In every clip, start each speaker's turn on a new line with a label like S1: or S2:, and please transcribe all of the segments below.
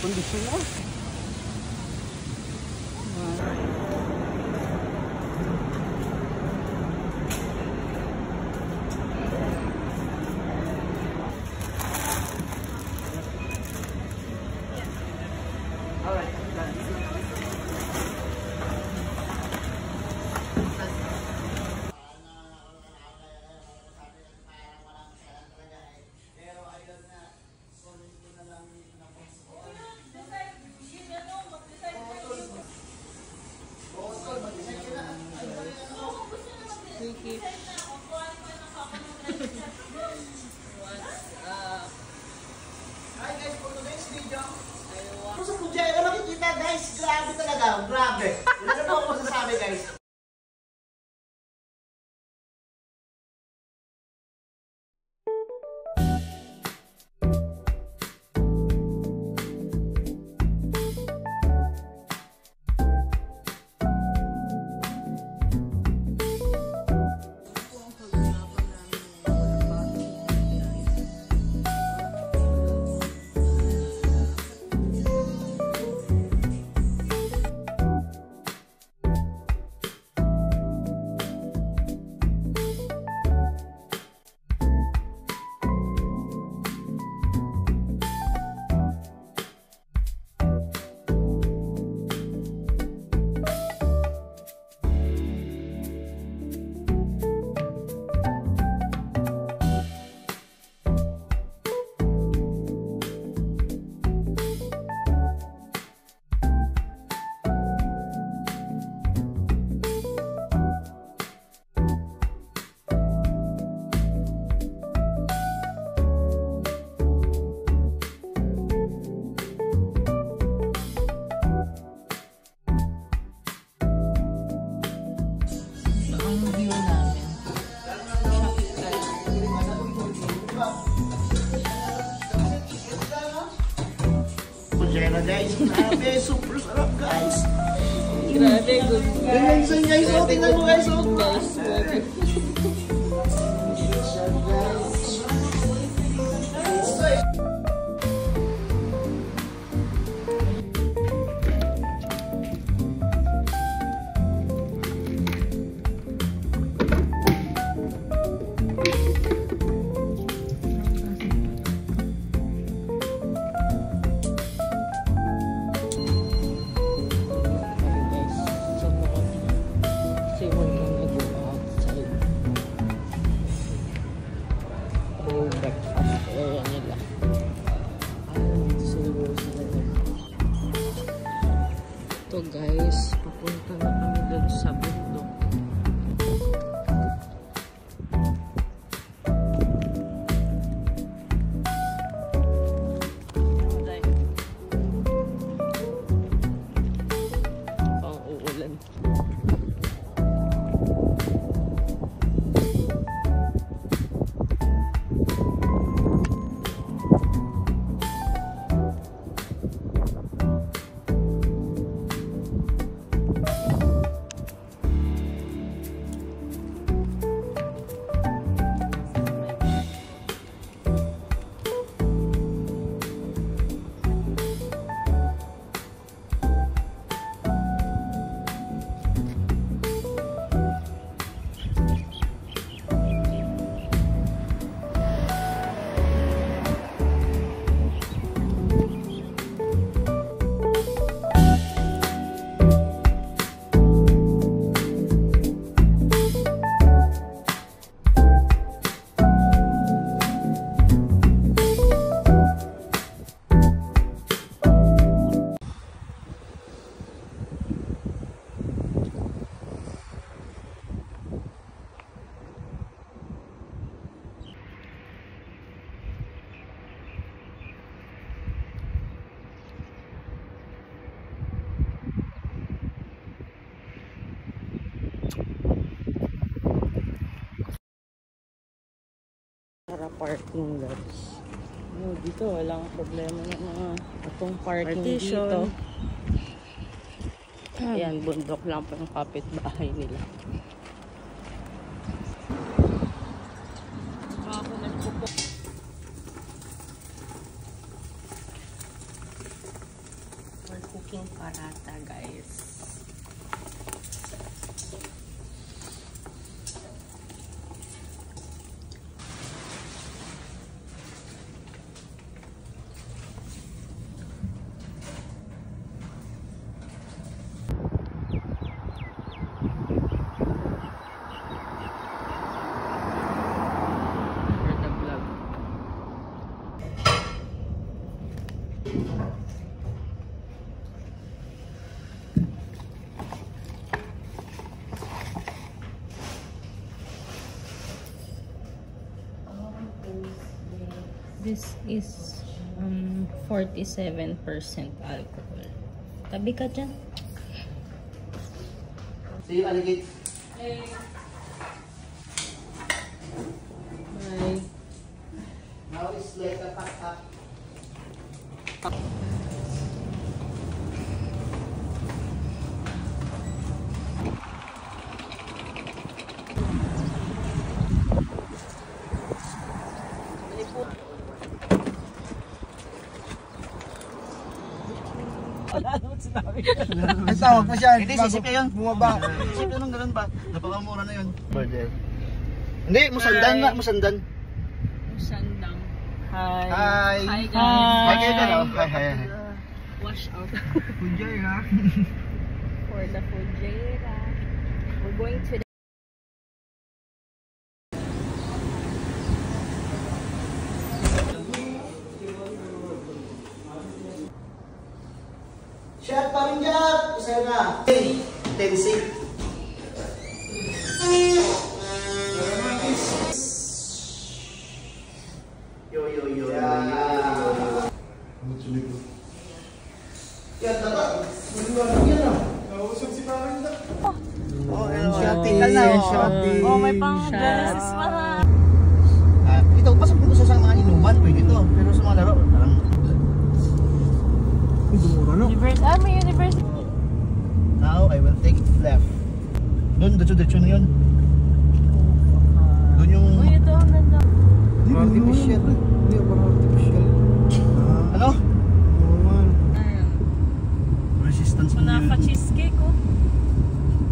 S1: kondisyon na.
S2: Grabe talaga, grabe. Wala na po ako masasabi, guys. Guys, grabe, super sarap guys.
S1: Grabe, good guys.
S2: Guys, oh, tingnan mo guys, oh.
S1: Ito guys, papunta na kami dun sa bundok. Pang-uulan. Para parking lots. No, dito walang problema ng mga itong parking dito. Ayan, bundok lang po yung kapitbahay nila. Ako nagpupo. Parata, guys. This is 47% alcohol. Tabi ka dyan.
S2: See you, Alligate.
S1: Hey. Bye.
S2: Now it's like a pack.
S1: Wala naman sinabi.
S3: Ang tawag pa siya.
S2: Hindi, sisip na yun.
S3: Bumaba.
S2: Sisip na nung ganun ba? Napakamura na yun. Burger. Hindi, musandan nga, musandan.
S1: Musandang. Hi.
S2: Hi.
S1: Hi, guys.
S2: Hi kayo dyan, oh. Hi.
S1: Wash out.
S3: Kunjay ha.
S1: For the Fujera. We're going to the
S2: Shot pa rin dyan! Isa na. Hey, Tennessee. Yo. Yan, dapat. Yan na.
S3: Nausap si Paring na.
S2: Oh,
S3: Shotting. Shotting.
S1: Oh, may pang-galas pa.
S2: Ito, pasok mo sa mga inuman. Pwede ito. Pero sa mga laro, parang...
S1: May university.
S2: Now, I will take left. Doon, dito na yun. Doon yung...
S1: Uy, ito ang ganda.
S3: Artificial. Hindi, parang artificial.
S2: Ano?
S3: Normal.
S1: Ayun.
S2: Resistance mo
S1: Kunafa cheesecake, oh.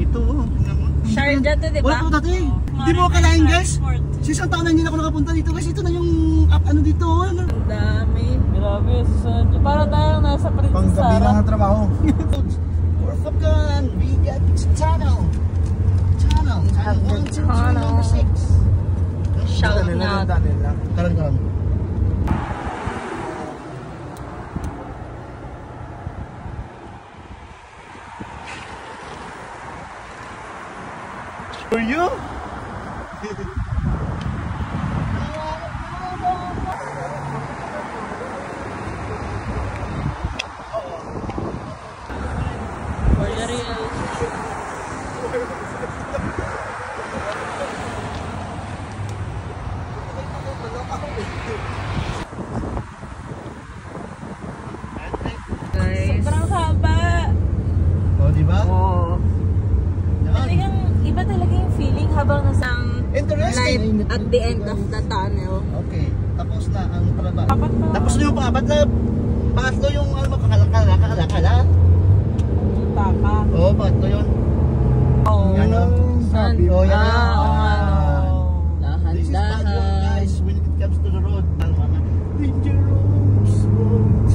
S2: Ito, oh. Tingnan mo.
S1: Sharjah to, di ba?
S2: Wala po dati. Hindi mo akalain, guys. Sa isang taon na hindi na ako nakapunta dito. Guys, ito na yung ano dito. Ano?
S1: Ang dami. Grabe, susunod. Para tayong nasa Princess
S3: Panggabi
S1: Sarah.
S3: na trabaho.
S2: Orphagan, we got channel. Channel 1, 2, 3, number 6.
S1: Shout out.
S2: Karan. For you?
S1: For the real. Guys. Sobrang haba.
S2: Oh, di ba?
S1: Oo.
S2: Yan.
S1: Talagang, iba talaga yung feeling habang nasa
S2: Interesting.
S1: light at the end of the tunnel.
S2: Okay, tapos na ang palaba.
S1: Apat na.
S2: Tapos na yung pangapat na pangatlo yung ano makakalakala.
S1: Kita ka.
S2: Oo, pangatlo yun.
S1: Oo.
S2: Yan o.
S3: Sabi.
S2: Oh, yan o.
S1: Dahan-dahan.
S2: This is bad road, guys, when it comes to the road. Ang mga dangerous road.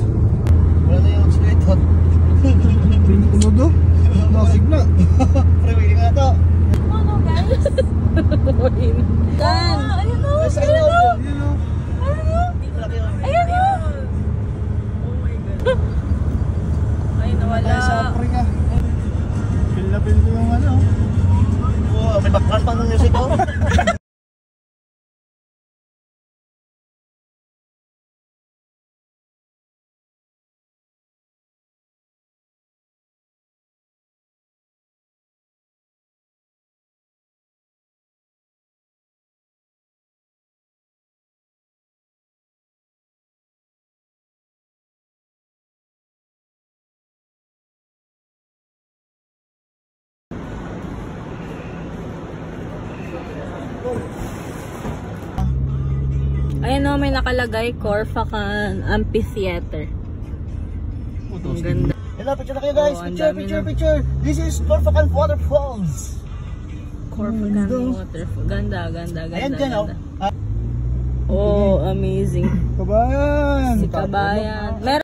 S2: Wala na yung accelerator.
S3: Tumudo? Nasigla.
S2: Freeway nga to.
S1: Ano guys? Dan! Ayun o!
S2: Ayun o!
S3: Yun o.
S2: Laki o.
S1: Ayun o! Oh my God. Ay, nawala.
S3: Tayo sa Africa. Feel na feel ko yung ano.
S2: Oh, may background pa ng music ko.
S1: Ayun o, may nakalagay Corfacan Amphitheater. Ang ganda.
S2: Wala, picture na kayo guys.
S1: Oh, ang
S2: Picture,
S1: dami
S2: picture,
S1: na.
S2: picture. This is Corfacan Waterfalls.
S1: Corfacan Waterfall. Ganda, ganda, ganda.
S2: Ayan dyan, oh.
S1: Oh, amazing.
S3: Kabayan!
S1: Si Kabayan. Meron